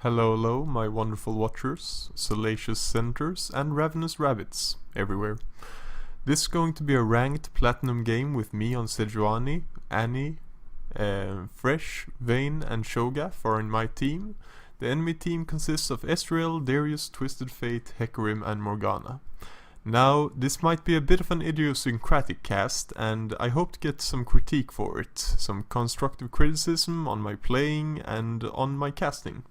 Hello, hello, my wonderful watchers, salacious senators, and ravenous rabbits everywhere. This is going to be a ranked platinum game with me on Sejuani, Annie, Fresh, Vayne, and Shogaf are in my team. The enemy team consists of Ezreal, Darius, Twisted Fate, Hecarim, and Morgana. Now, this might be a bit of an idiosyncratic cast, and I hope to get some critique for it, some constructive criticism on my playing and on my casting.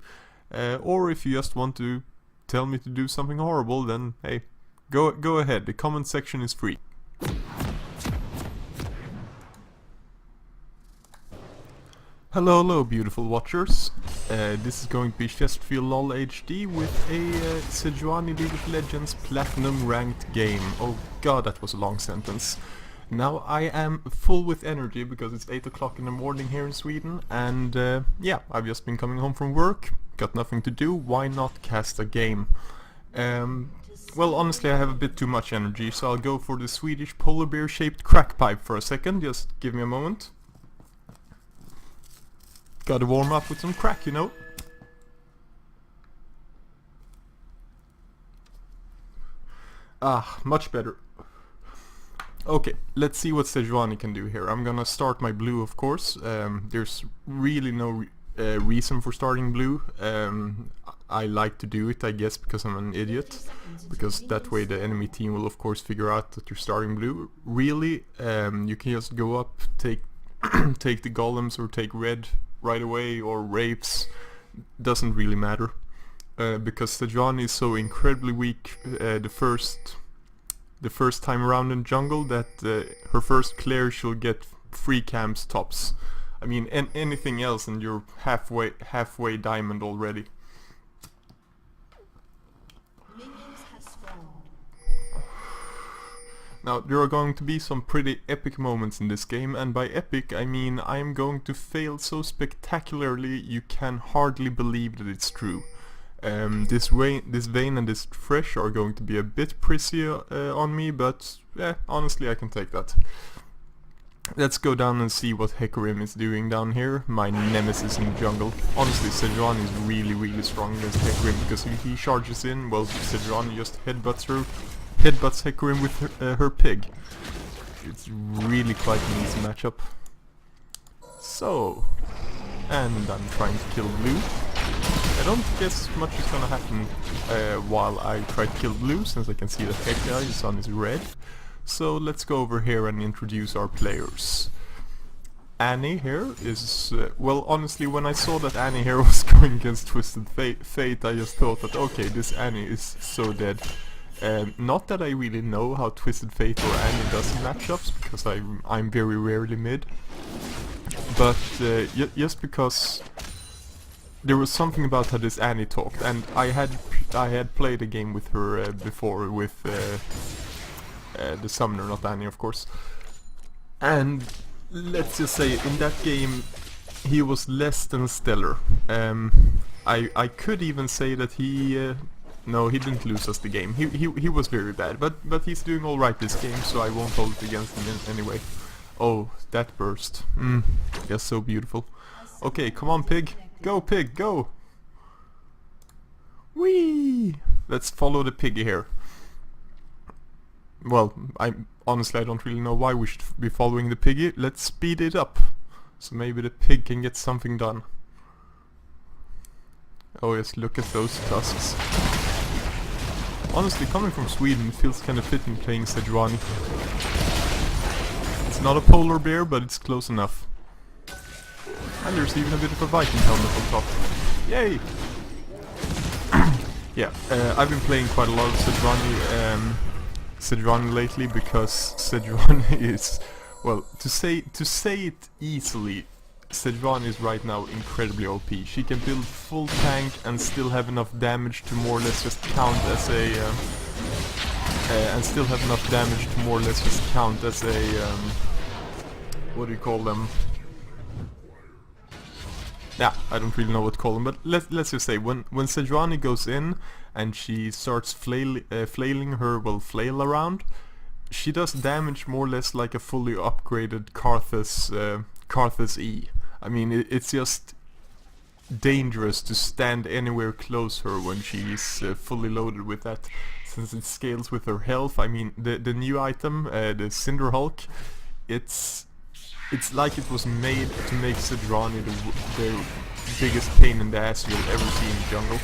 Or if you just want to tell me to do something horrible, then hey, go ahead, the comment section is free. Hello beautiful watchers. This is going to be Chesterfield LOL HD with a Sejuani League of Legends Platinum ranked game. Oh god, that was a long sentence. Now I am full with energy because it's 8 o'clock in the morning here in Sweden, and yeah, I've just been coming home from work, got nothing to do, why not cast a game? Well, honestly I have a bit too much energy, so I'll go for the Swedish polar bear shaped crack pipe for a second, just give me a moment. Gotta warm up with some crack, you know. Ah, much better. Okay, let's see what Sejuani can do here. I'm gonna start my blue, of course. There's really no reason for starting blue. I like to do it, I guess, because I'm an idiot. Because that way the enemy team will, of course, figure out that you're starting blue. Really, you can just go up, take take the golems or take red right away, or wraiths. Doesn't really matter. Because Sejuani is so incredibly weak the first time around in jungle that her first clear she'll get 3 camps tops. I mean, anything else and you're halfway diamond already. Now, there are going to be some pretty epic moments in this game, and by epic I mean I am going to fail so spectacularly you can hardly believe that it's true. This Vayne and this Fresh are going to be a bit prissy on me, but honestly I can take that. Let's go down and see what Hecarim is doing down here, my nemesis in the jungle. Honestly, Sejuani is really strong against Hecarim, because if he charges in, well, Sejuani just headbutts Hecarim with her pig. It's really quite an easy matchup. So, and I'm trying to kill blue. I don't guess much is gonna happen while I try to kill blue, since I can see that Heka is on his red. So let's go over here and introduce our players. Annie here is, well, honestly, when I saw that Annie here was going against Twisted Fate, I just thought that, okay, this Annie is so dead. Not that I really know how Twisted Fate or Annie does in matchups, because I'm very rarely mid. But just because there was something about how this Annie talked, and I had played a game with her before with the summoner, not Annie, of course. And let's just say in that game he was less than stellar. I could even say that he no, he didn't lose us the game. He was very bad, but he's doing all right this game, so I won't hold it against him anyway. Oh, that burst. Just so beautiful. Okay, come on, pig. Go, pig, go! Whee! Let's follow the piggy here. Well, honestly I don't really know why we should be following the piggy. Let's speed it up, so maybe the pig can get something done. Oh yes, look at those tusks. Honestly, coming from Sweden, it feels kinda fitting playing Sejuani. It's not a polar bear, but it's close enough. And there's even a bit of a Viking helmet on top. Yay! Yeah, I've been playing quite a lot of Sejuani lately, because Sejuani is, well, to say it easily, Sejuani is right now incredibly OP. She can build full tank and still have enough damage to more or less just count as a what do you call them? Yeah, I don't really know what to call them, but let's just say when Sejuani goes in and she starts flailing her flail around, she does damage more or less like a fully upgraded Karthus E. I mean, it's just dangerous to stand anywhere close her when she's fully loaded with that, since it scales with her health. I mean, the new item, the Cinder Hulk, it's like it was made to make Sedrani the biggest pain in the ass you'll ever see in jungle.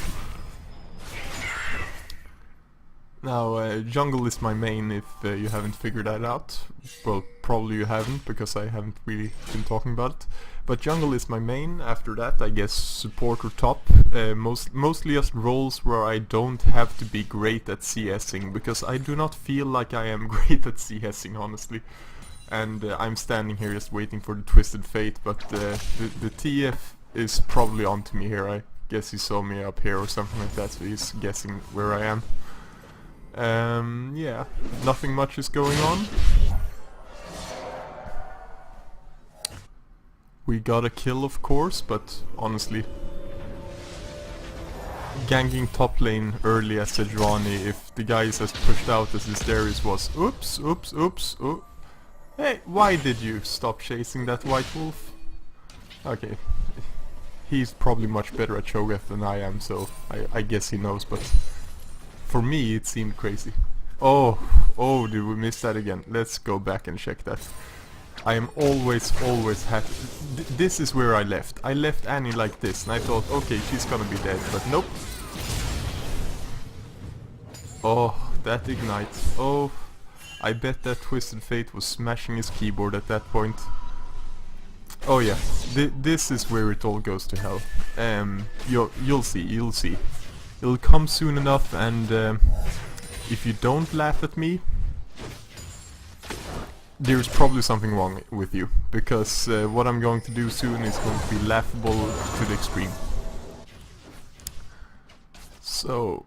Now, jungle is my main, if you haven't figured that out. Well, probably you haven't, because I haven't really been talking about it. But jungle is my main. After that, I guess support or top. Mostly just roles where I don't have to be great at CSing, because I do not feel like I am great at CSing, honestly. And I'm standing here just waiting for the Twisted Fate, but the TF is probably onto me here. I guess he saw me up here or something like that, so he's guessing where I am. Yeah, nothing much is going on. We got a kill, of course, but honestly, ganking top lane early as Sedrani, if the guy is as pushed out as this Darius was. Oops, oops, oops, oops. Hey, why did you stop chasing that white wolf? Okay, he's probably much better at Cho'Gath than I am, so I guess he knows, but for me it seemed crazy. Oh, did we miss that again? Let's go back and check that. I am always happy. This is where I left. I left Annie like this, and I thought, okay, she's gonna be dead, but nope. Oh, that ignite. Oh, I bet that Twisted Fate was smashing his keyboard at that point. Oh yeah, this is where it all goes to hell. You'll see. It'll come soon enough, and if you don't laugh at me, there's probably something wrong with you, because what I'm going to do soon is going to be laughable to the extreme. So,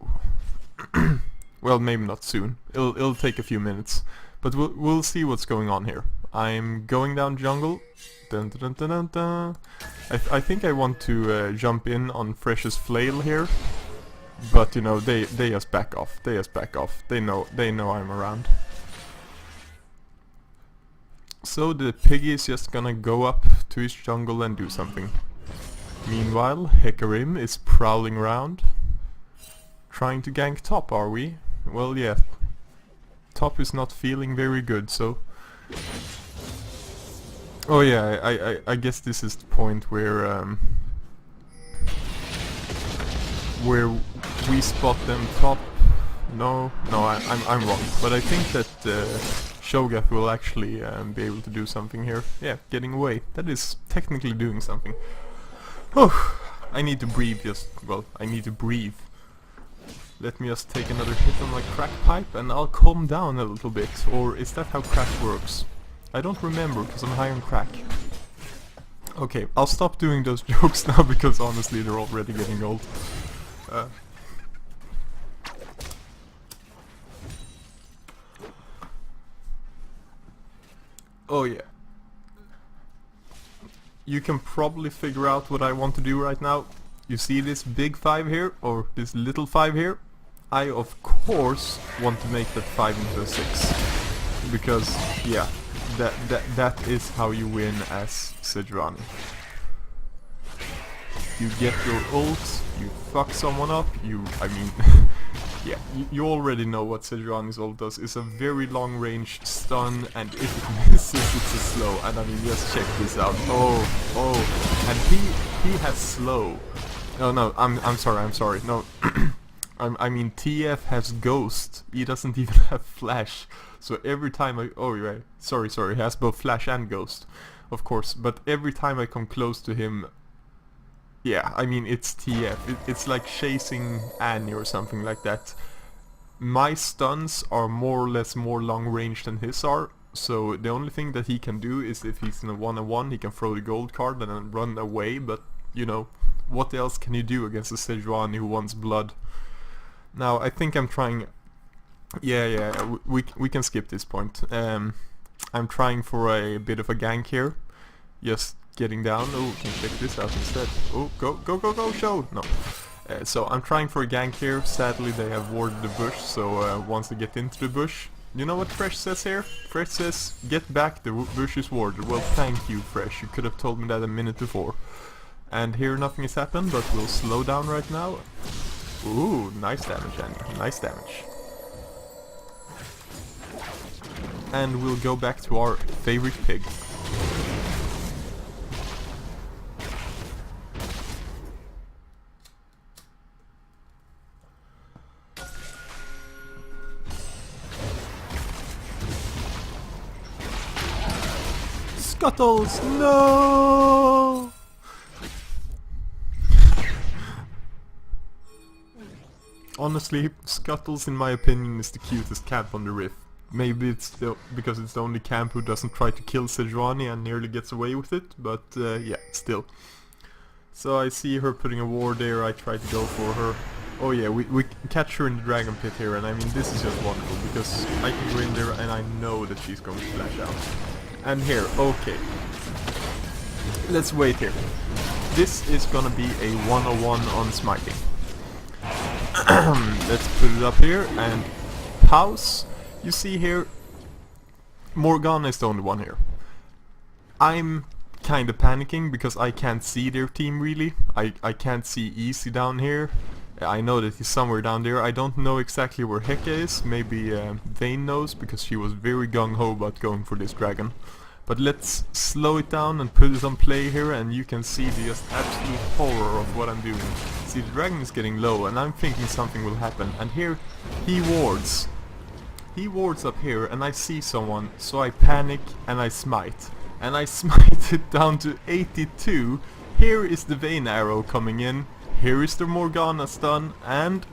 well, maybe not soon. It'll take a few minutes, but we'll see what's going on here. I'm going down jungle. Dun, dun, dun, dun, dun. I think I want to jump in on Fresh's flail here, but you know, they just back off. They know I'm around. So the piggy is just gonna go up to his jungle and do something. Meanwhile, Hecarim is prowling around, trying to gank top, are we? Well, yeah. Top is not feeling very good, so... Oh yeah, I guess this is the point where we spot them top. No, I'm wrong. But I think that Cho'Gath will actually be able to do something here. Yeah, getting away. That is technically doing something. Oh, I need to breathe I need to breathe. Let me just take another hit on my crack pipe and I'll calm down a little bit. Or is that how crack works? I don't remember because I'm high on crack. Okay, I'll stop doing those jokes now because honestly they're already getting old. Oh yeah. You can probably figure out what I want to do right now. You see this big 5 here, or this little 5 here? I of course want to make that 5 into a 6. Because, yeah, that is how you win as Sedrani. You get your ult, you fuck someone up, yeah, you already know what Sedrani's ult does. It's a very long range stun, and if it misses, it's a slow. And I mean, just check this out. Oh, and he has slow. No, I'm sorry. No, I mean TF has ghost. He doesn't even have flash. So every time oh right, sorry, he has both flash and ghost, of course. But every time I come close to him, yeah, I mean it's TF. It's like chasing Annie or something like that. My stuns are more or less more long range than his are. So the only thing that he can do is if he's in a 1-on-1, he can throw the gold card and then run away. But you know, what else can you do against a Sejuani who wants blood? Now I think I'm trying. Yeah, we can skip this point. I'm trying for a bit of a gank here. Just getting down. Oh, can check this out instead. Oh, go, show! No. So I'm trying for a gank here. Sadly, they have warded the bush, so once they get into the bush... You know what Fresh says here? Fresh says, get back, the bush is warded. Well, thank you, Fresh. You could have told me that a minute before. And here nothing has happened, but we'll slow down right now. Ooh, nice damage, Annie. Nice damage. And we'll go back to our favorite pig. Scuttles! No! Honestly, Scuttles in my opinion is the cutest camp on the Rift. Maybe it's because it's the only camp who doesn't try to kill Sejuani and nearly gets away with it, but yeah, still. So I see her putting a ward there, I try to go for her. Oh yeah, we catch her in the dragon pit here, and I mean this is just wonderful because I can go in there and I know that she's going to flash out. And here, okay. Let's wait here. This is gonna be a 101 on smiting. Let's put it up here and pause. You see here, Morgana is the only one here. I'm kinda panicking because I can't see their team really. I can't see Easy down here. I know that he's somewhere down there. I don't know exactly where Heka is. Maybe Vayne knows because she was very gung-ho about going for this dragon. But let's slow it down and put it on play here, and you can see the just absolute horror of what I'm doing. See, the dragon is getting low and I'm thinking something will happen, and here he wards. He wards up here and I see someone, so I panic and I smite. And I smite it down to 82. Here is the Vayne arrow coming in. Here is the Morgana stun, and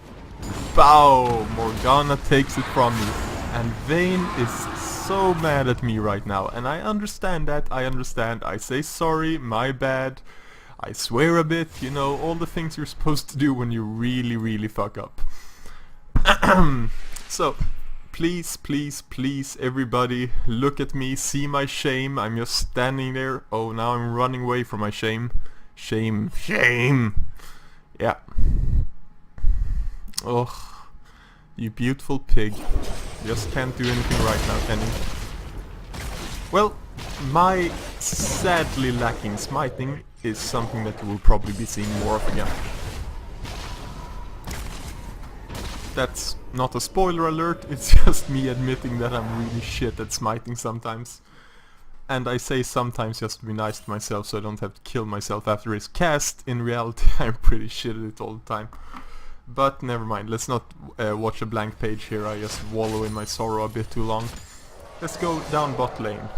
bow! Morgana takes it from me. And Vayne is so mad at me right now, and I understand that, I understand. I say sorry, my bad. I swear a bit, you know, all the things you're supposed to do when you really fuck up. So, please, please, please, everybody, look at me, see my shame. I'm just standing there. Oh, now I'm running away from my shame. Shame, shame. Yeah. Ugh. You beautiful pig. Just can't do anything right now, can you? Well, my sadly lacking smiting is something that you will probably be seeing more of again. That's not a spoiler alert, it's just me admitting that I'm really shit at smiting sometimes. And I say sometimes just to be nice to myself so I don't have to kill myself after it's cast. In reality I'm pretty shit at it all the time. But never mind, let's not watch a blank page here, I just wallow in my sorrow a bit too long. Let's go down bot lane.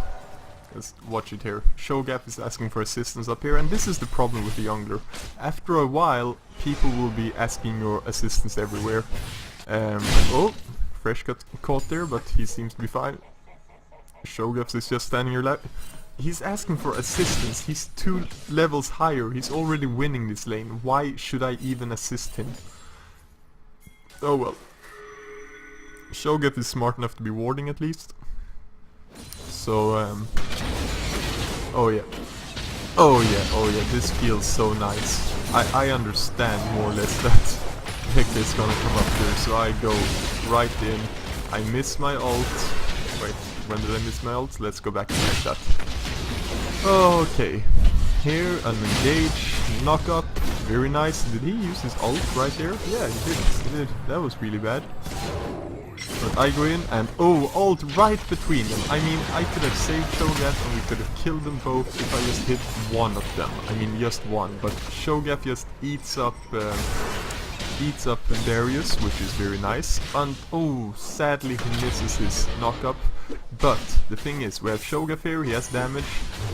Let's watch it here. Sho'gap is asking for assistance up here, and this is the problem with the jungler. After a while, people will be asking your assistance everywhere. Oh, Fresh got caught there, but he seems to be fine. Sho'gap is just standing here he's asking for assistance, he's 2 levels higher, he's already winning this lane. Why should I even assist him? Oh well. Sho'gap is smart enough to be warding at least. So, oh yeah. Oh yeah, oh yeah, this feels so nice. I understand more or less that Heka is gonna come up here, so I go right in. I miss my ult. Wait, when did I miss my ult? Let's go back and check that. Okay. Here, unengage, knock up, very nice. Did he use his ult right there? Yeah, he did. That was really bad. But I go in and oh, ult right between them. I mean, I could have saved Sho'gap and we could have killed them both if I just hit one of them. I mean, just one. But Sho'gap just eats up Darius, which is very nice. And oh, sadly he misses his knock up. But the thing is, we have Sho'gap here, he has damage,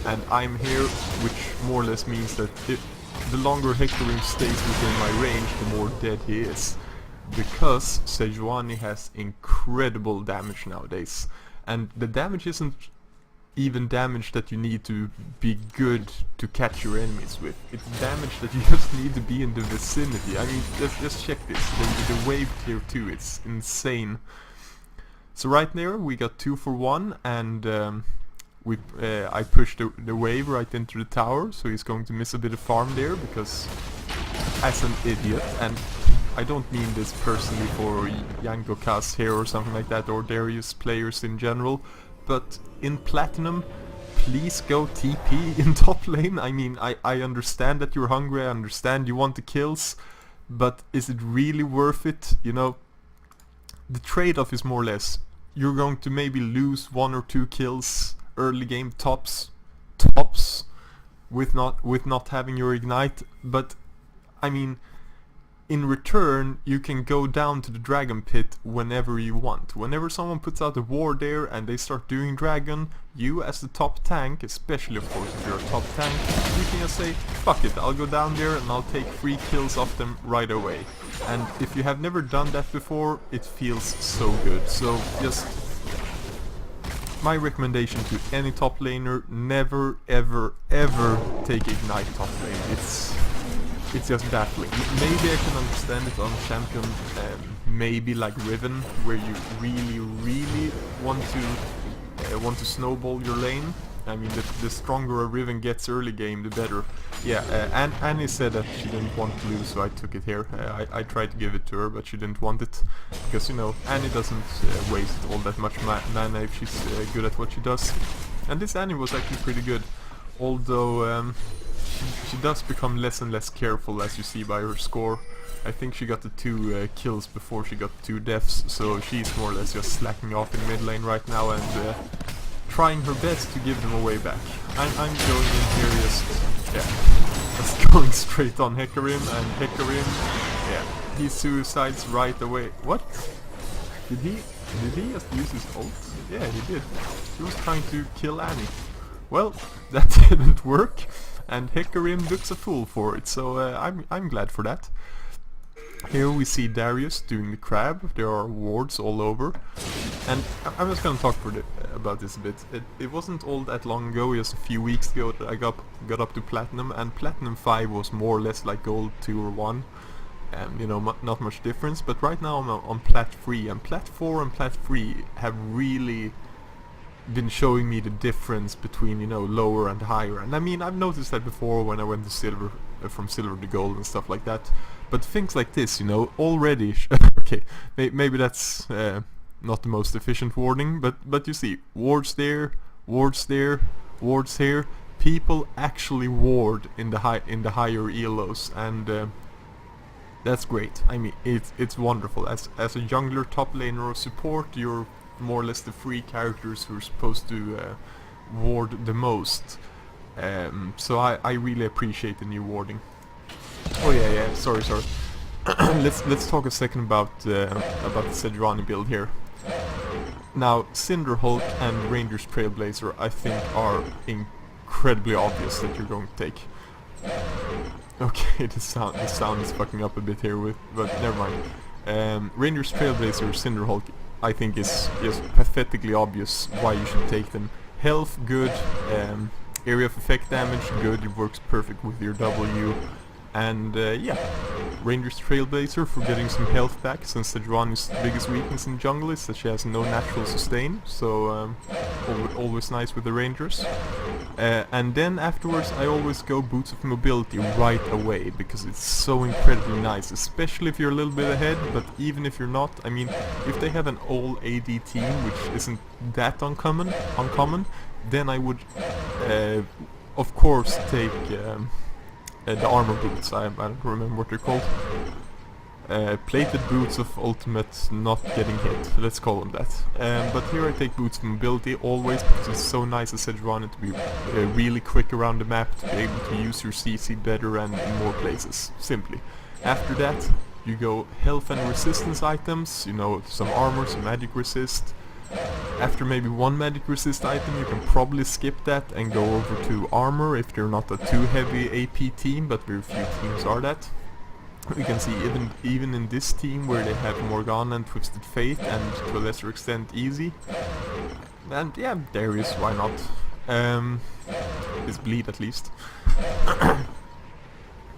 and I'm here, which more or less means that the longer Hecarim stays within my range, the more dead he is. Because Sejuani has incredible damage nowadays. And the damage isn't even damage that you need to be good to catch your enemies with. It's damage that you just need to be in the vicinity. I mean, just check this. The wave clear too, it's insane. So right there we got 2 for 1, and I pushed the wave right into the tower, so he's going to miss a bit of farm there because as an idiot, and I don't mean this personally for Yangokas here or something like that, or Darius players in general, but in Platinum, please go TP in top lane? I mean, I understand that you're hungry, I understand you want the kills, but is it really worth it? You know, the trade-off is more or less, you're going to maybe lose 1 or 2 kills early game tops, with not having your ignite, but I mean, in return, you can go down to the dragon pit whenever you want. Whenever someone puts out a ward there and they start doing dragon, you as the top tank, especially of course if you're a top tank, you can just say, fuck it, I'll go down there and I'll take 3 kills off them right away. And if you have never done that before, it feels so good. So just my recommendation to any top laner, never ever ever take ignite top lane. It's just baffling. Maybe I can understand it on champion, maybe like Riven, where you really want to snowball your lane. I mean, the stronger a Riven gets early game, the better. Yeah, Annie said that she didn't want to lose, so I took it here. I tried to give it to her, but she didn't want it. Because, you know, Annie doesn't waste all that much mana if she's good at what she does. And this Annie was actually pretty good. Although, she does become less and less careful, as you see by her score. I think she got the 2 kills before she got 2 deaths, so she's more or less just slacking off in mid lane right now and trying her best to give them away back. I'm going in here just going straight on Hecarim, and Hecarim, yeah, he suicides right away. What? Did he just use his ult? Yeah, he did. He was trying to kill Annie. Well, that didn't work, and Hecarim looks a fool for it, so I'm glad for that. Here we see Darius doing the crab. There are wards all over, and I'm just gonna talk about this a bit. It wasn't all that long ago, just a few weeks ago, that I got up to Platinum, and Platinum 5 was more or less like Gold 2 or 1. You know, not much difference, but right now I'm on Plat 3, and Plat 4 and Plat 3 have really been showing me the difference between, you know, lower and higher. And I mean, I've noticed that before when I went to silver, from silver to gold and stuff like that. But things like this, you know, already okay, maybe that's not the most efficient warding, but you see, wards there, wards there, wards here. People actually ward in the higher elos, and that's great. I mean, it's wonderful. As a jungler, top laner, or support, you're more or less the 3 characters who are supposed to ward the most. So I really appreciate the new warding. Oh yeah, sorry. let's talk a second about the Sejuani build here. Now, Cinderhulk and Ranger's Trailblazer, I think, are incredibly obvious that you're going to take. Okay, the sound is fucking up a bit here, but never mind. Ranger's Trailblazer, Cinderhulk, I think is pathetically obvious why you should take them. Health, good. Area of effect damage, good. It works perfect with your W. And yeah, Ranger's Trailblazer for getting some health back, since Sejuani's biggest weakness in jungle is that she has no natural sustain, so always nice with the Rangers. And then afterwards I always go Boots of Mobility right away, because it's so incredibly nice, especially if you're a little bit ahead, but even if you're not. I mean, if they have an all AD team, which isn't that uncommon, then I would of course take the armor boots. I don't remember what they're called. Plated boots of ultimate not getting hit, let's call them that. But here I take boots of mobility always, because it's so nice as Sejuani to be really quick around the map, to be able to use your CC better and in more places, simply. After that, you go health and resistance items, you know, some armor, some magic resist. After maybe 1 magic resist item, you can probably skip that and go over to armor if they're not a too heavy AP team, but very few teams are that. We can see even in this team where they have Morgana and Twisted Fate, and to a lesser extent Easy. And yeah, Darius, why not? It's bleed at least.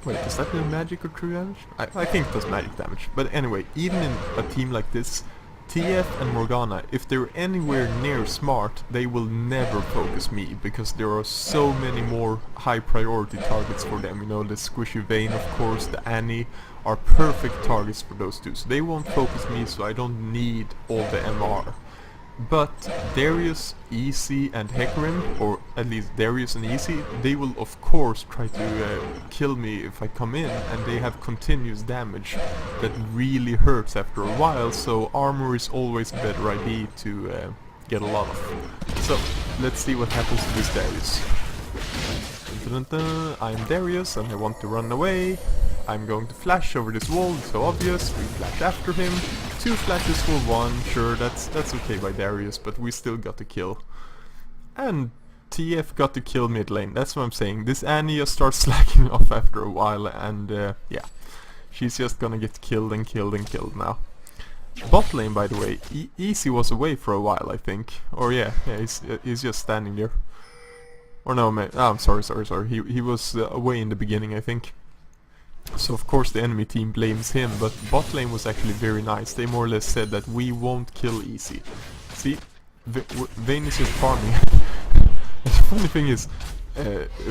Wait, does that do magic or true damage? I think it does magic damage. But anyway, even in a team like this, TF and Morgana, if they're anywhere near smart, they will never focus me, because there are so many more high priority targets for them. You know, the Squishy Vayne, of course, the Annie are perfect targets for those two, so they won't focus me, so I don't need all the MR. But Darius, Easy and Hecarim, or at least Darius and Easy, they will of course try to kill me if I come in, and they have continuous damage that really hurts after a while, so armor is always a better idea to get a lot of. So, let's see what happens to this Darius. Dun, dun, dun. I'm Darius and I want to run away. I'm going to flash over this wall, it's so obvious. We flash after him. 2 flashes for 1, sure, that's okay by Darius, but we still got the kill. And TF got the kill mid lane, that's what I'm saying. This Annie just starts slacking off after a while, and yeah. She's just gonna get killed and killed and killed now. Bot lane, by the way, Easy was away for a while, I think. Or yeah, he's just standing there. Or no, I'm sorry. He was away in the beginning, I think. So of course the enemy team blames him, but bot lane was actually very nice. They more or less said that we won't kill Easy. See, Vayne is just farming. The funny thing is,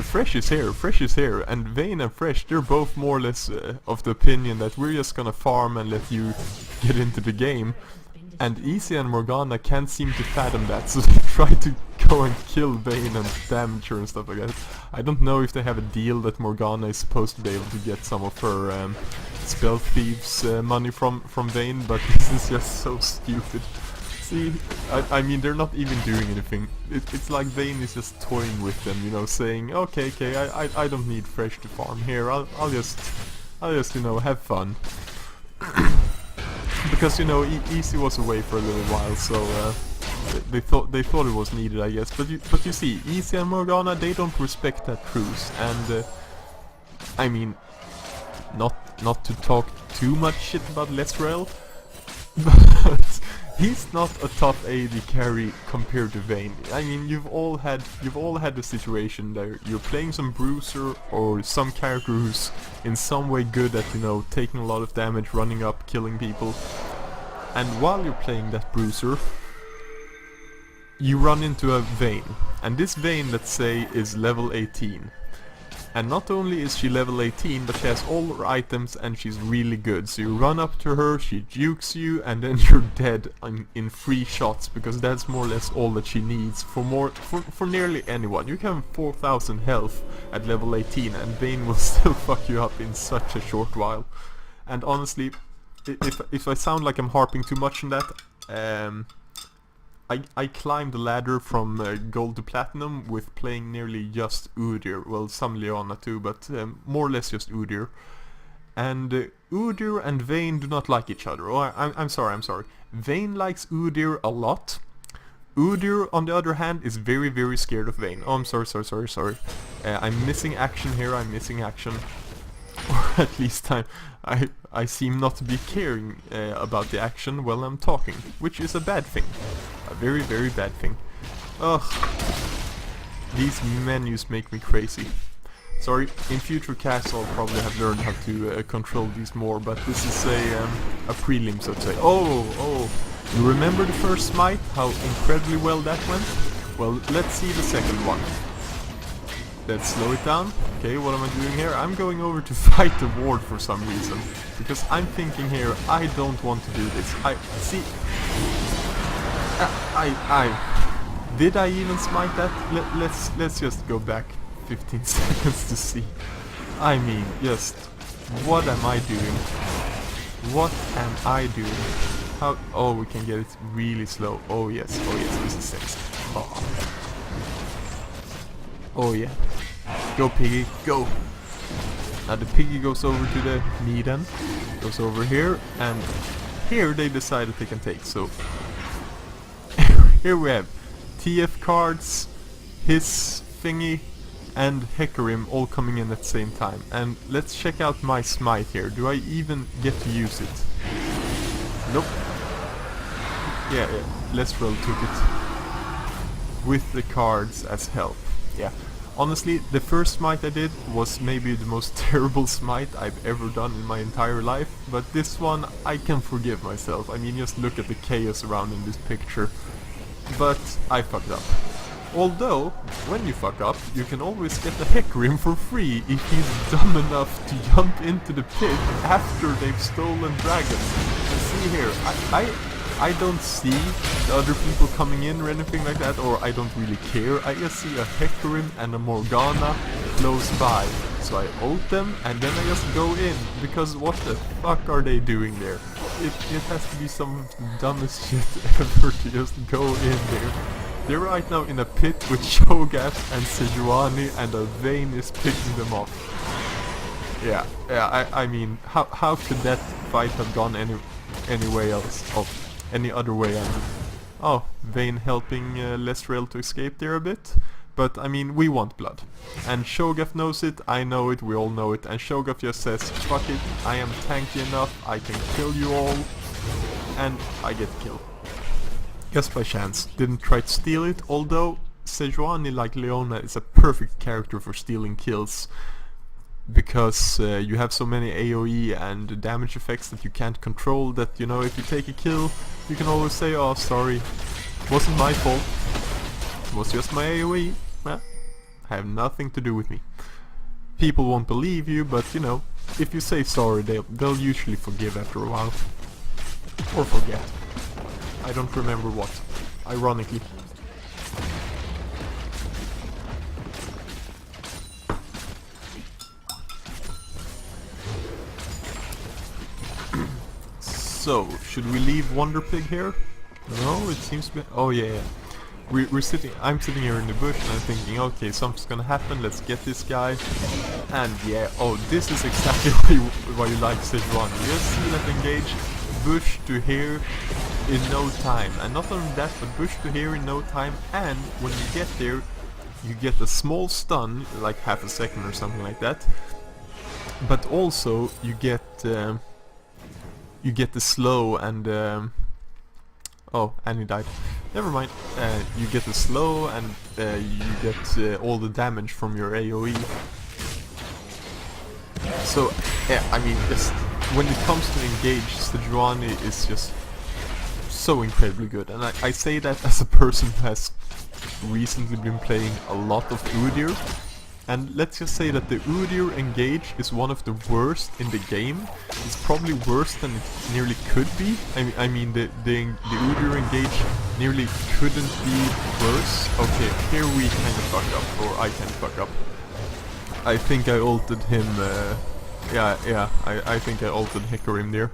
Fresh is here, and Vayne and Fresh, they're both more or less of the opinion that we're just gonna farm and let you get into the game. And Easy and Morgana can't seem to fathom that, so they try to go and kill Vayne and damage her and stuff like that. I don't know if they have a deal that Morgana is supposed to be able to get some of her spell thieves money from Vayne, but this is just so stupid. See, I mean, they're not even doing anything. It's like Vayne is just toying with them, you know, saying, okay, I don't need Fresh to farm here. I'll just you know, have fun. Because, you know, Easy was away for a little while, so they thought it was needed, I guess. But you see, Easy and Morgana, they don't respect that truce, and I mean, not to talk too much shit about Lesrel, but he's not a top AD carry compared to Vayne. I mean, you've all had the situation that you're playing some bruiser or some character who's in some way good at, you know, taking a lot of damage, running up, killing people. And while you're playing that bruiser, you run into a Vayne. And this Vayne, let's say, is level 18. And not only is she level 18, but she has all her items and she's really good. So you run up to her, she jukes you, and then you're dead in 3 shots, because that's more or less all that she needs for nearly anyone. You can have 4000 health at level 18 and Vayne will still fuck you up in such a short while. And honestly, if I sound like I'm harping too much on that, I climbed the ladder from gold to platinum with playing nearly just Udyr, well, some Leona too, but more or less just Udyr. And Udyr and Vayne do not like each other. Oh, I'm sorry. Vayne likes Udyr a lot. Udyr, on the other hand, is very, very scared of Vayne. Oh, I'm sorry. I'm missing action here, Or at least I seem not to be caring about the action while I'm talking, which is a bad thing. A very, very bad thing. Ugh. These menus make me crazy. Sorry, in future casts I'll probably have learned how to control these more, but this is a prelim, so to say. Oh, you remember the first smite? How incredibly well that went? Well, let's see the second one. Let's slow it down. Okay, what am I doing here? I'm going over to fight the ward for some reason. Because I'm thinking here, I don't want to do this. Did I even smite that? Let's just go back 15 seconds to see. I mean, just, what am I doing? What am I doing? How? Oh, we can get it really slow. Oh yes, this is sexy. Oh yeah. Go piggy, go! Now the piggy goes over to the Needham, goes over here, and here they decided they can take, so here we have TF cards, his thingy, and Hecarim all coming in at the same time. And let's check out my smite here. Do I even get to use it? Nope. Yeah, Lesrel took it with the cards as help. Yeah. Honestly, the first smite I did was maybe the most terrible smite I've ever done in my entire life, but this one I can forgive myself. I mean, just look at the chaos around in this picture. But I fucked up. Although, when you fuck up, you can always get the Hecarim for free if he's dumb enough to jump into the pit after they've stolen dragons. And see here, I don't see the other people coming in or anything like that, or I don't really care. I just see a Hecarim and a Morgana close by. So I ult them and then I just go in, because what the fuck are they doing there? It has to be some of the dumbest shit ever to just go in there. They're right now in a pit with Shogat and Sejuani, and a Vayne is picking them off. Yeah, I mean, how could that fight have gone any way else? Oh, any other way? I mean. Oh, Vayne helping Lesrael to escape there a bit. But, I mean, we want blood. And Shogat knows it, I know it, we all know it. And Shogat just says, fuck it, I am tanky enough, I can kill you all. And I get killed. Just by chance. Didn't try to steal it, although Sejuani, like Leona, is a perfect character for stealing kills. Because you have so many AoE and damage effects that you can't control, that, you know, if you take a kill, you can always say, oh, sorry, wasn't my fault. It was just my AoE. Have nothing to do with me. People won't believe you, but you know, if you say sorry, they'll usually forgive after a while. Or forget. I don't remember what, ironically. So, should we leave Wonder Pig here? No, it seems to be... Oh yeah. We're sitting, I'm sitting here in the bush and I'm thinking, okay, something's gonna happen, let's get this guy. And yeah, oh, this is exactly why you like Sejuani. You just see that engage bush to here in no time. And not only that, but bush to here in no time, and when you get there, you get a small stun, like half a second or something like that. But also, you get the slow and... oh, and he died. Never mind. You get the slow and you get all the damage from your AoE. So, yeah, I mean, when it comes to engage, Sejuani is just so incredibly good. And I say that as a person who has recently been playing a lot of Udyr. And let's just say that the Udyr engage is one of the worst in the game. It's probably worse than it nearly could be. I mean the Udyr engage nearly couldn't be worse. Okay, here we kind of fuck up, or I kind of fuck up. I think I ulted him, I think I ulted Hecarim there.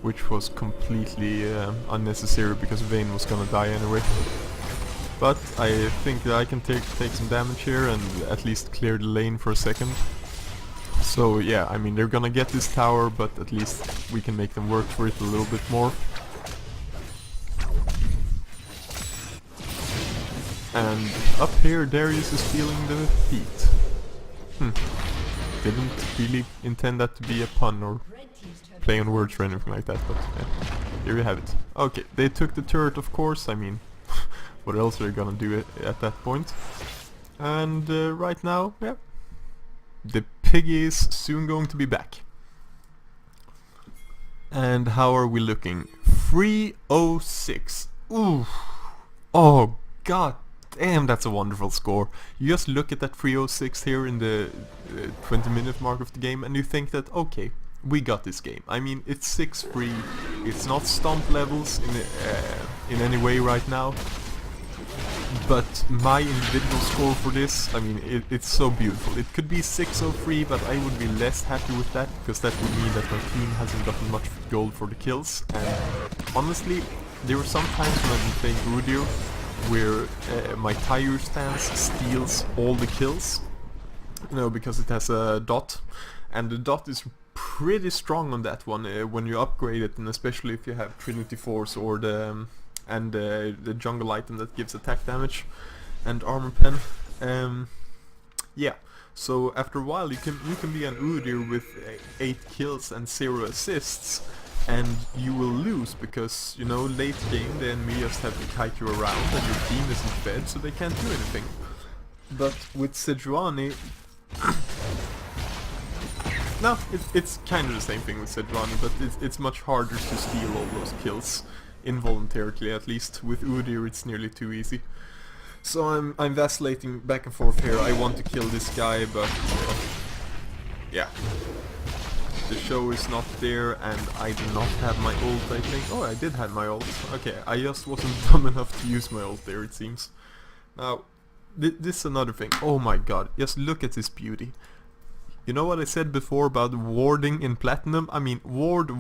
Which was completely unnecessary because Vayne was gonna die anyway. But I think that I can take some damage here and at least clear the lane for a second. So yeah, I mean, they're gonna get this tower, but at least we can make them work for it a little bit more. And up here, Darius is feeling the heat. Didn't really intend that to be a pun or play on words or anything like that, but yeah, here you have it. Okay, they took the turret, of course. I mean, what else are they gonna do at that point? And right now, yeah, the piggy is soon going to be back. And how are we looking? 306. Ooh. Oh god damn, that's a wonderful score. You just look at that 306 here in the 20-minute mark of the game and you think that, okay, we got this game. I mean, it's 6-3, it's not stomp levels in any way right now. But my individual score for this, I mean, it's so beautiful. It could be 603, but I would be less happy with that, because that would mean that my team hasn't gotten much gold for the kills. And honestly, there were some times when I've been playing Udyr where my tire stance steals all the kills, you know, because it has a dot, and the dot is pretty strong on that one when you upgrade it, and especially if you have Trinity Force or the jungle item that gives attack damage and armor pen. Yeah, so after a while you can be an Udyr with 8 kills and 0 assists, and you will lose because, you know, late game the enemy just have to kite you around and your team isn't fed, so they can't do anything. But with Sejuani, no, it's kind of the same thing with Sejuani, but it's much harder to steal all those kills. Involuntarily, at least. With Udyr it's nearly too easy. So I'm vacillating back and forth here. I want to kill this guy, but yeah. the show is not there, and I do not have my ult, I think. Oh, I did have my ult. Okay, I just wasn't dumb enough to use my ult there, it seems. Now, this is another thing. Oh my god, just look at this beauty. You know what I said before about warding in Platinum? I mean, wards,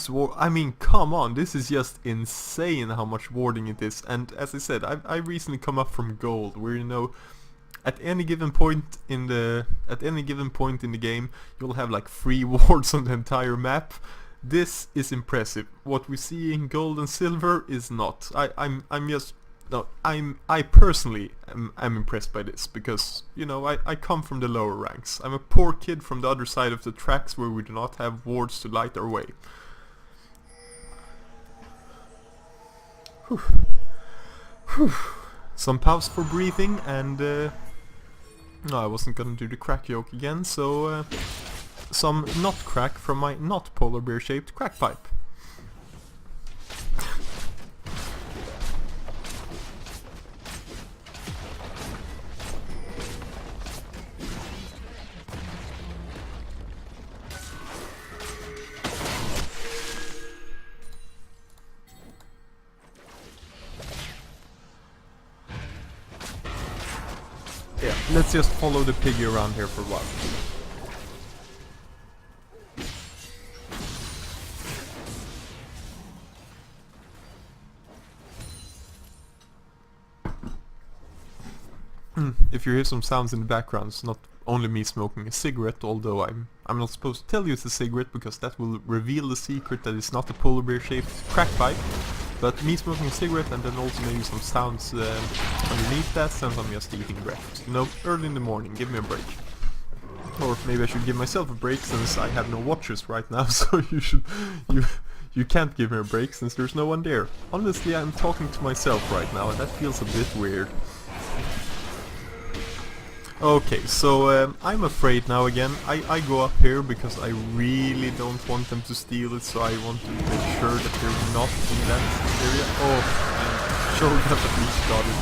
I mean, come on, this is just insane how much warding it is. And as I said, I recently come up from gold, where, you know, at any given point in the game, you'll have like 3 wards on the entire map. This is impressive. What we see in gold and silver is not. I personally am impressed by this, because, you know, I come from the lower ranks. I'm a poor kid from the other side of the tracks, where we do not have wards to light our way. Whew. Whew. Some pause for breathing, and no, I wasn't gonna do the crack joke again, so some not crack from my not polar bear shaped crack pipe. Yeah, let's just follow the piggy around here for a while. If you hear some sounds in the background, it's not only me smoking a cigarette, although I'm not supposed to tell you it's a cigarette, because that will reveal the secret that it's not a polar bear shaped crack pipe. But me smoking a cigarette, and then also maybe some sounds underneath that, since I'm just eating breakfast. You know, early in the morning, give me a break. Or maybe I should give myself a break, since I have no watchers right now, so you can't give me a break since there's no one there. Honestly, I'm talking to myself right now, and that feels a bit weird. Okay, so I'm afraid now again. I go up here because I really don't want them to steal it, so I want to make sure that they're not in that area. Oh, and Shogun at least got it.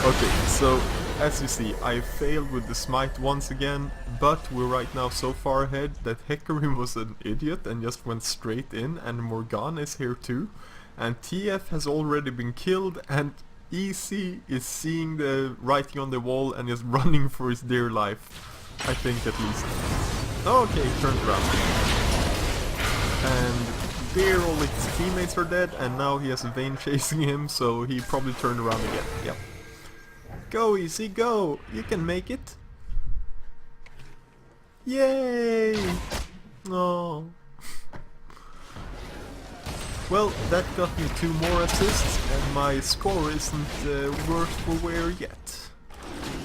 Okay, so as you see, I failed with the smite once again, but we're right now so far ahead that Hecarim was an idiot and just went straight in, and Morgana is here too, and TF has already been killed, and EC is seeing the writing on the wall and is running for his dear life. I think, at least. Okay, he turned around. And there all his teammates are dead, and now he has a Vayne chasing him, so he probably turned around again. Yep. Go EC, go! You can make it! Yay! Oh. Well, that got me 2 more assists, and my score isn't worse for wear yet.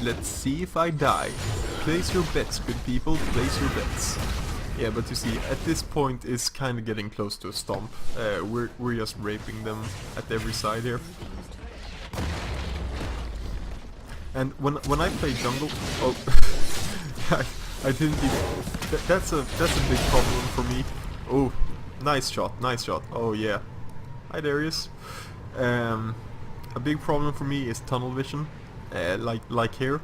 Let's see if I die. Place your bets, good people, place your bets. Yeah, but you see, at this point it's kinda getting close to a stomp. We're just raping them at every side here. And when I play jungle... Oh, I didn't even... That's a big problem for me. Oh. Nice shot, nice shot. Oh yeah. Hi Darius. A big problem for me is tunnel vision. Like here.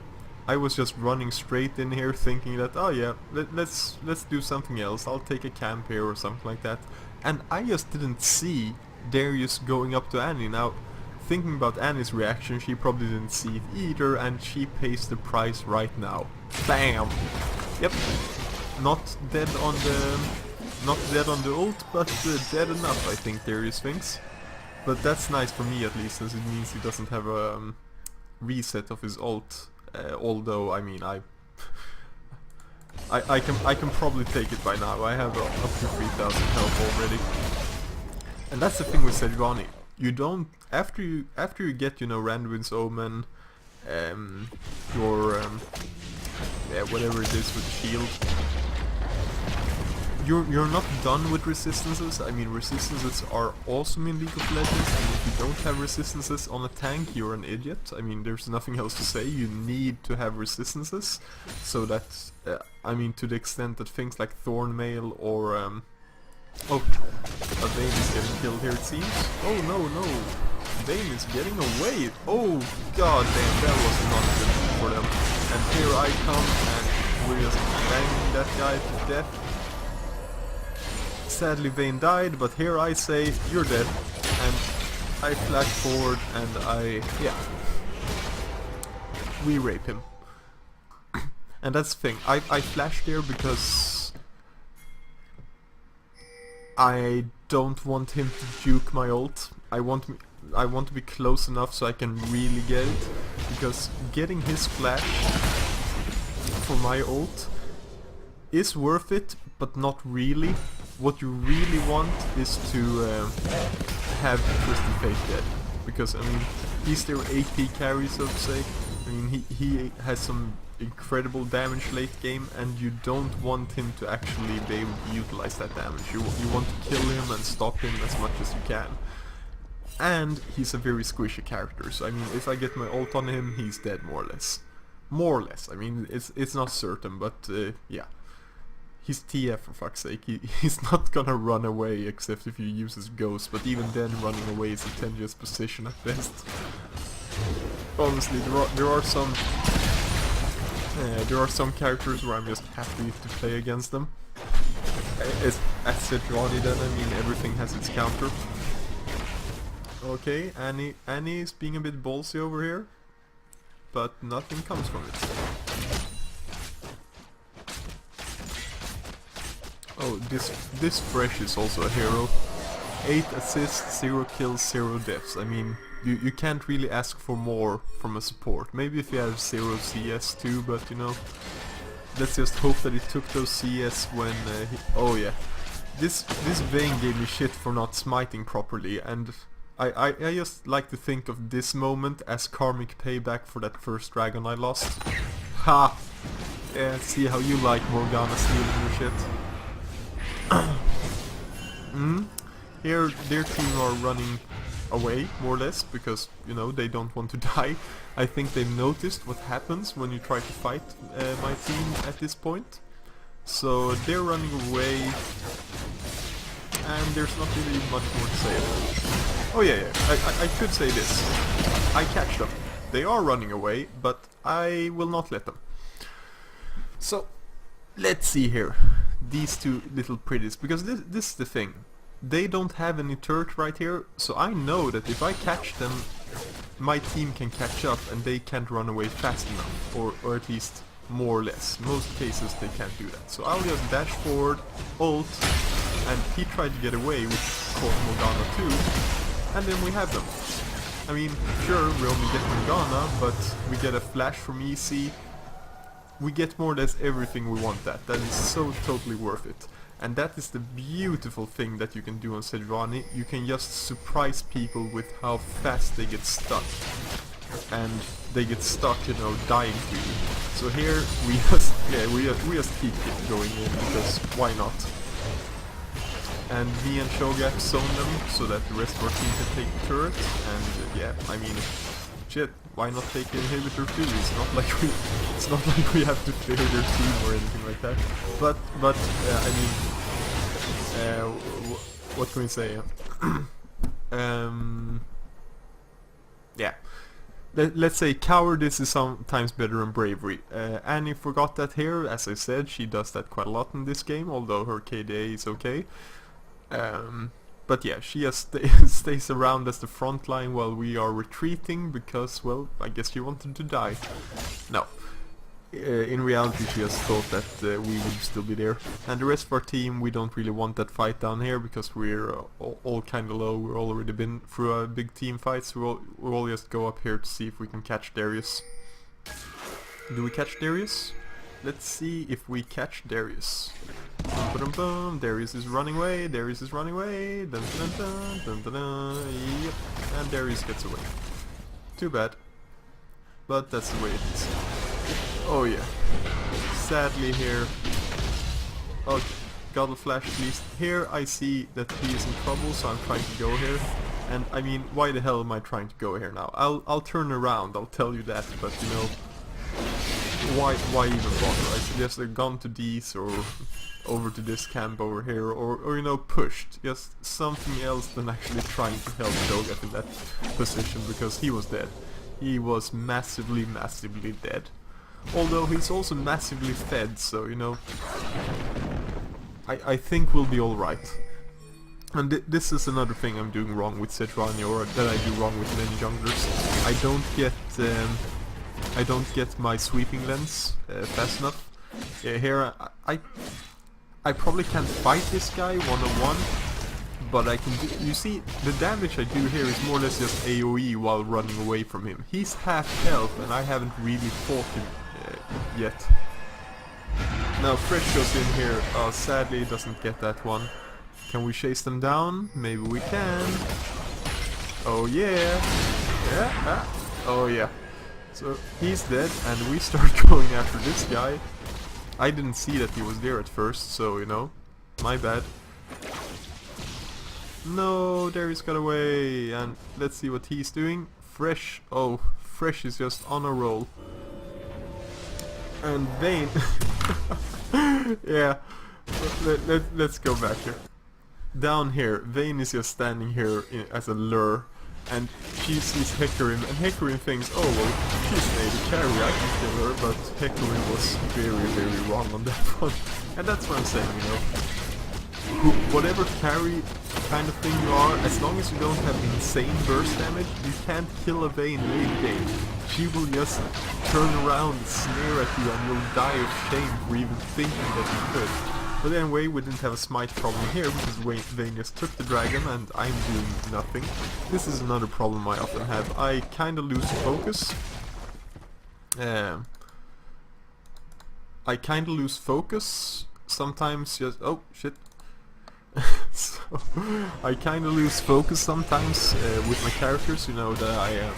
I was just running straight in here thinking that, oh yeah, let's do something else. I'll take a camp here or something like that. And I just didn't see Darius going up to Annie. Now, thinking about Annie's reaction, she probably didn't see it either, and she pays the price right now. Bam! Yep. Not dead on the ult, but dead enough, I think Darius thinks. But that's nice for me at least, since it means he doesn't have a reset of his ult. Although, I mean, I can probably take it by now. I have up to 3000 health already. And that's the thing with Sejuani. You don't after you get, you know, Randuin's Omen, your yeah, whatever it is with the shield. You're not done with resistances. I mean, resistances are awesome in League of Legends, and if you don't have resistances on a tank, you're an idiot. I mean, there's nothing else to say. You need to have resistances, so that I mean, to the extent that things like Thornmail or oh, a Vayne is getting killed here, it seems. Oh no, Vayne is getting away. Oh god damn, that was not good for them. And here I come and we're just banging that guy to death. Sadly Vayne died, but here I say, you're dead. And I flash forward and we rape him. And that's the thing, I flashed there because I don't want him to juke my ult. I want to be close enough so I can really get it, because getting his flash for my ult is worth it, but not really. What you really want is to have Twisted Fate dead, because I mean he's their AP carry, so to say. I mean he has some incredible damage late game, and you don't want him to actually be able to utilize that damage. You want to kill him and stop him as much as you can. And he's a very squishy character, so I mean if I get my ult on him, he's dead more or less. More or less, I mean it's not certain, but yeah. He's TF for fuck's sake. He's not gonna run away except if you use his ghost, but even then running away is a tenuous position at best. Honestly, there are some characters where I'm just happy to play against them. As Sejuani then, I mean everything has its counter. Okay, Annie is being a bit ballsy over here, but nothing comes from it. Oh, this Fresh is also a hero. 8 assists, 0 kills, 0 deaths. I mean, you can't really ask for more from a support. Maybe if you have 0 CS too, but you know, let's just hope that he took those CS when oh yeah. This Vayne gave me shit for not smiting properly, and I just like to think of this moment as karmic payback for that first dragon I lost. Ha! Yeah, see how you like Morgana stealing your shit. Here their team are running away, more or less, because, you know, they don't want to die. I think they've noticed what happens when you try to fight my team at this point. So they're running away, and there's not really much more to say about it. Oh yeah, I could say this. I catch them. They are running away, but I will not let them. So, let's see here. These two little pretties, because this is the thing. They don't have any turret right here, so I know that if I catch them, my team can catch up and they can't run away fast enough, or at least more or less. Most cases they can't do that. So I'll just dash forward, ult, and he tried to get away, which caught Morgana too, and then we have them. I mean, sure, we only get Morgana, but we get a flash from EC. We get more or less everything we want. That is so totally worth it. And that is the beautiful thing that you can do on Sejuani. You can just surprise people with how fast they get stuck. And they get stuck, you know, dying to you. So here we just keep going in, because why not? And me and Shogak zone them so that the rest of our team can take the turret. And yeah, I mean, shit, why not take the inhibitor too? It's not like we have to clear their team or anything like that. But I mean, what can we say? Yeah. Let's say cowardice is sometimes better than bravery. Annie forgot that here. As I said, she does that quite a lot in this game, although her KDA is okay. But yeah, she just stays around as the front line while we are retreating because, well, I guess she wanted to die. No. In reality, she just thought that we would still be there. And the rest of our team, we don't really want that fight down here because we're all kind of low. We've already been through a big team fight, so we'll just go up here to see if we can catch Darius. Do we catch Darius? Let's see if we catch Darius. Boom, boom, Darius is running away, Darius is running away, dun dun dun dun dun dun, yep, and Darius gets away. Too bad. But that's the way it is. Oh yeah. Sadly here. Okay, got a flash at least. Here I see that he is in trouble, so I'm trying to go here. And I mean, why the hell am I trying to go here now? I'll turn around, I'll tell you that, but you know, why even bother? I suggest a gone to these or over to this camp over here, or you know, pushed. Just something else than actually trying to help Cho'Gath in that position, because he was dead. He was massively dead. Although he's also massively fed, so you know, I think we'll be alright. And this is another thing I'm doing wrong with Sejuani, or that I do wrong with many junglers. I don't get my sweeping lens fast enough. Here I probably can't fight this guy one-on-one, but I can do, you see, the damage I do here is more or less just AoE while running away from him. He's half health and I haven't really fought him yet. Now Fresh goes in here, sadly he doesn't get that one. Can we chase them down? Maybe we can. Oh yeah! Yeah! Oh yeah. So he's dead and we start going after this guy. I didn't see that he was there at first, so you know, my bad. No, there he's got away, and let's see what he's doing. Fresh, oh, Fresh is just on a roll. And Vayne, yeah, let's go back here. Down here, Vayne is just standing here as a lure, and she sees Hecarim, and Hecarim thinks, oh well, she's made a carry, I can kill her, but Hecarim was very wrong on that one. And that's what I'm saying, you know. Whatever carry kind of thing you are, as long as you don't have insane burst damage, you can't kill a Vayne late game. She will just turn around, sneer at you, and you'll die of shame for even thinking that you could. But anyway, we didn't have a smite problem here, because Vayne just took the dragon and I'm doing nothing. This is another problem I often have. I kinda lose focus. I kinda lose focus. Sometimes just... oh, shit. So, I kinda lose focus sometimes with my characters, you know, that I am...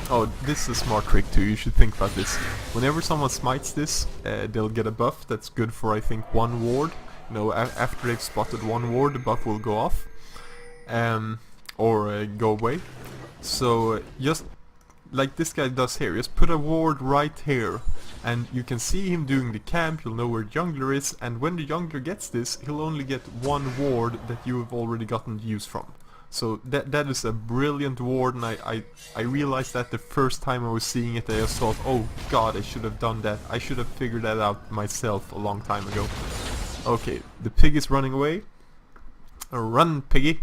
oh, this is a smart trick too, you should think about this. Whenever someone smites this, they'll get a buff that's good for, I think, one ward. You know, after they've spotted one ward, the buff will go off. Or go away. So, just like this guy does here, just put a ward right here. And you can see him doing the camp, you'll know where jungler is, and when the jungler gets this, he'll only get one ward that you have already gotten use from. So that is a brilliant ward, and I realized that the first time I was seeing it, I just thought, oh god, I should have done that. I should have figured that out myself a long time ago. Okay, the pig is running away. Run, piggy!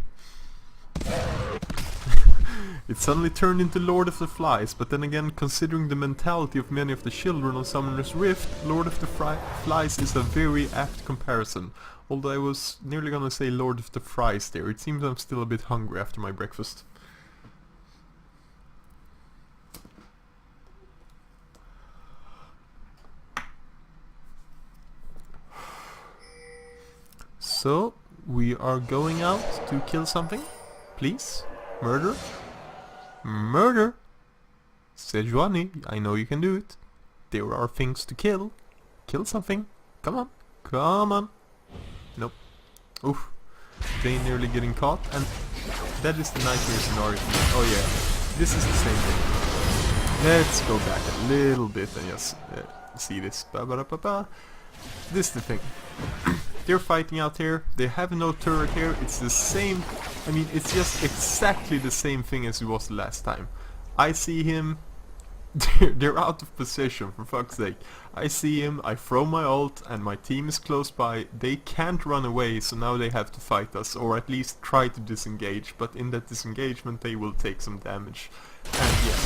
It suddenly turned into Lord of the Flies, but then again, considering the mentality of many of the children on Summoner's Rift, Lord of the Flies is a very apt comparison. Although I was nearly gonna say Lord of the Fries there. It seems I'm still a bit hungry after my breakfast. So, we are going out to kill something. Please. Murder. Murder! Sejuani, I know you can do it. There are things to kill. Kill something. Come on. Come on. Nope. Oof. Vayne nearly getting caught, and that is the nightmare scenario. Oh yeah, this is the same thing. Let's go back a little bit and just see this. Ba-ba-da-ba-ba. This is the thing. They're fighting out here, they have no turret here, it's the same, I mean, it's just exactly the same thing as it was last time. I see him, they're out of position, for fuck's sake. I see him, I throw my ult, and my team is close by. They can't run away, so now they have to fight us, or at least try to disengage, but in that disengagement they will take some damage. And yeah,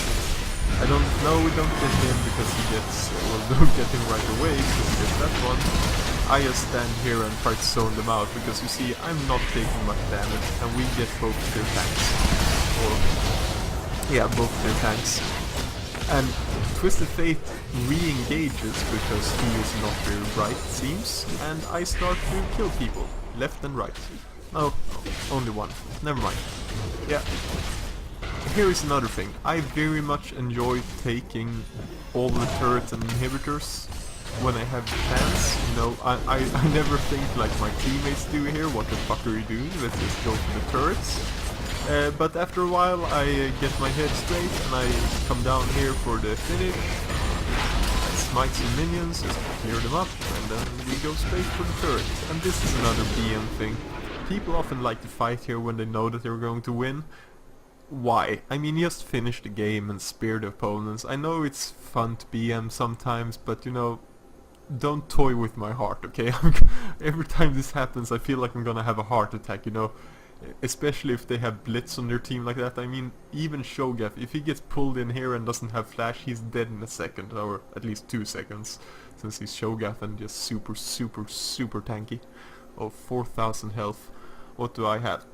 I don't know, we don't get him because he gets, well, don't get him right away because he gets that one. I just stand here and try to zone them out, because you see, I'm not taking much damage, and we get both their tanks. Or, yeah, both their tanks. And Twisted Fate re-engages because he is not very bright, it seems, and I start to kill people, left and right. Oh, only one. Never mind. Yeah. Here is another thing. I very much enjoy taking all the turrets and inhibitors when I have the chance. You know, I never think like my teammates do here, what the fuck are you doing, let's just go for the turrets. But after a while I get my head straight and I come down here for the finish. smite some minions, just clear them up, and then we go straight for the turret. And this is another BM thing. People often like to fight here when they know that they're going to win. Why? I mean, just finish the game and spear the opponents. I know it's fun to BM sometimes, but you know, don't toy with my heart, okay? Every time this happens I feel like I'm gonna have a heart attack, you know? Especially if they have Blitz on their team like that. I mean, even Shogath, if he gets pulled in here and doesn't have flash, he's dead in a second, or at least 2 seconds, since he's Shogath and just super tanky. Oh, 4,000 health. What do I have?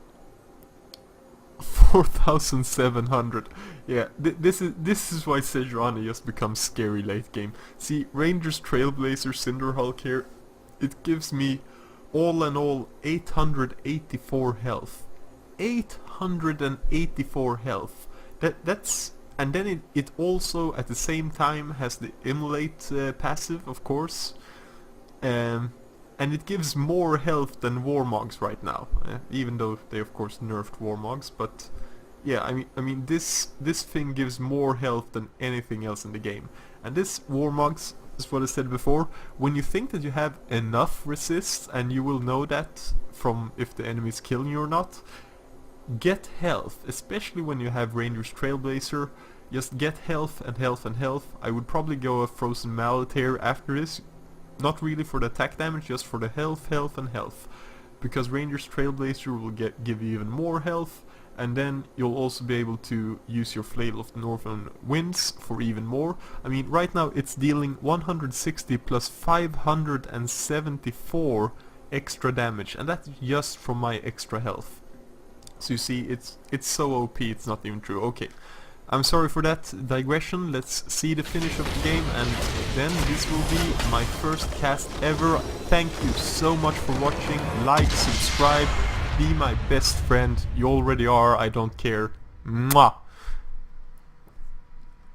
4,700. Yeah, this is why Sejuani just becomes scary late game. See, Ranger's Trailblazer Cinderhulk here, it gives me all in all 884 health. 884 health. That's, and then it also at the same time has the Immolate passive, of course. And it gives more health than Warmogs right now, even though they of course nerfed Warmogs. But yeah, I mean this thing gives more health than anything else in the game. And this Warmogs is what I said before. When you think that you have enough resist, and you will know that from if the enemy is killing you or not, get health, especially when you have Ranger's Trailblazer. Just get health and health and health. I would probably go a Frozen Mallet here after this. Not really for the attack damage, just for the health, health and health. Because Ranger's Trailblazer will give you even more health, and then you'll also be able to use your Flail of the Northern Winds for even more. I mean, right now it's dealing 160 plus 574 extra damage, and that's just from my extra health. So you see, it's so OP, it's not even true. Okay. I'm sorry for that digression. Let's see the finish of the game, and then this will be my first cast ever. Thank you so much for watching. Like, subscribe, be my best friend. You already are, I don't care. Mwah!